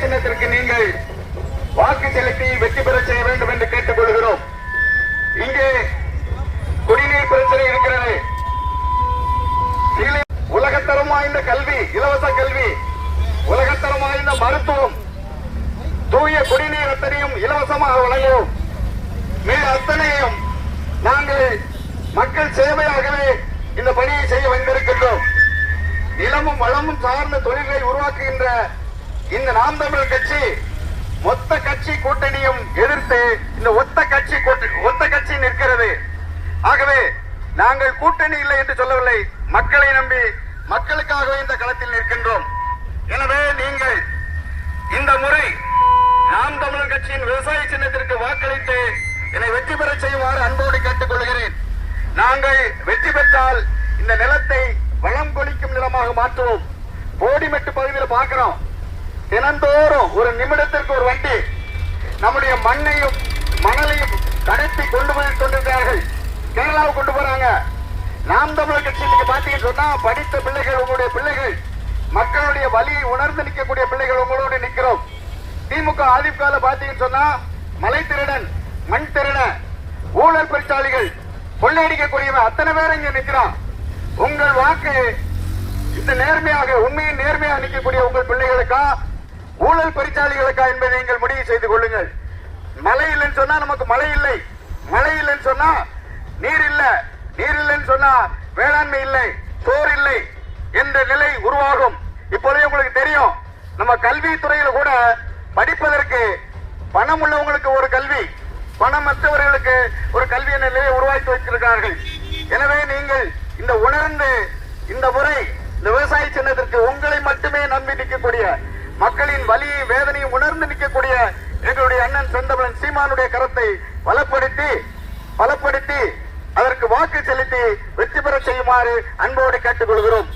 சின்னத்திற்கு நீங்கள் வாக்கு செலுத்தி வெற்றி பெற செய்ய வேண்டும் என்று கேட்டுக் கொள்கிறோம். இங்கே குடிநீர் பிரச்சனை இருக்கிறது. உலகத்தரம் வாய்ந்த கல்வி, இலவச கல்வி, உலகத்தரம் வாய்ந்த மருத்துவம், தூய குடிநீர் அத்தனையும் இலவசமாக வழங்குவோம். அத்தனையும் நாங்கள் மக்கள் சேவையாகவே இந்த பணியை செய்ய வந்திருக்கின்றோம். நிலமும் வளமும் சார்ந்த தொழில்களை உருவாக்குகின்ற இந்த நாம் தமிழர் கட்சி மொத்த கட்சி கூட்டணியும் எதிர்த்து இந்த ஒத்த கட்சி நிற்கிறது. ஆகவே நாங்கள் கூட்டணி இல்லை என்று சொல்லவில்லை, மக்களை நம்பி மக்களுக்காகவே இந்த களத்தில் நிற்கின்றோம். எனவே நீங்கள் இந்த முறை நாம் தமிழர் கட்சியின் விவசாய சின்னத்திற்கு வாக்களித்து என்னை வெற்றி பெற செய்யுமாறு அன்போடு கேட்டுக் கொள்கிறேன். நாங்கள் வெற்றி பெற்றால் இந்த நிலத்தை வளம் கொளிக்கும் நிலமாக மாற்றுவோம். போடிமெட்டு பகுதியில் பார்க்கிறோம், தினந்தோறும் ஒரு நிமிடத்திற்கு ஒரு வண்டி நம்முடைய மண்ணையும் மணலையும் கடத்தி கொண்டு போய் கொண்டிருக்கிறார்கள். கேரளாவுக்கு கொண்டு போறாங்க. நாம் தமிழர் கட்சி நீங்க பாத்தீங்கன்னு சொன்னா படித்த பிள்ளைகள், உங்களுடைய பிள்ளைகள், மக்களுடைய வலியை உணர்ந்து நிற்கக்கூடிய பிள்ளைகள் உங்களோடு நிற்கிறோம். திமுக அதிமுக பாத்தீங்கன்னு சொன்னா மலை திருடன், மண் திருட, ஊழல் பெருச்சாளிகள், கொள்ளையடிக்கக்கூடியவன் அத்தனை பேர் இங்க நிற்கிறான். உங்கள் வாக்கு இந்த நேர்மையாக, உண்மையின் நேர்மையாக நிற்கக்கூடிய உங்கள் பிள்ளைகளுக்கா, ஊழல் பெருச்சாளிகளுக்கா என்பதை நீங்கள் முடிவு செய்து கொள்ளுங்கள். மழை இல்லைன்னு சொன்னா நமக்கு மழை இல்லை, மழை இல்லைன்னு சொன்னா நீர் இல்ல, நீர் இல்லைன்னு சொன்னா வேளாண்மை இல்லை, சோறு இல்லை என்ற நிலை உருவாகும். இப்போதே உங்களுக்கு தெரியும், நம்ம கல்வித்துறையில கூட படிப்பதற்கு பணம் உள்ளவங்களுக்கு ஒரு கல்வி, பணம் மற்றவர்களுக்கு ஒரு கல்வி நிலையை உருவாக்கி வைத்திருக்கிறார்கள். எனவே நீங்கள் இந்த உணர்ந்து இந்த முறை இந்த விவசாய சின்னத்திற்கு உங்களை மட்டுமே நம்பி நிற்கக்கூடிய, மக்களின் வலியை வேதனையும் உணர்ந்து நிற்கக்கூடிய எங்களுடைய அண்ணன் செந்தமிழன் சீமானுடைய கரத்தை பலப்படுத்தி அதற்கு வாக்கு செலுத்தி வெற்றி பெற செய்யுமாறு அன்போடு கேட்டுக் கொள்கிறோம்.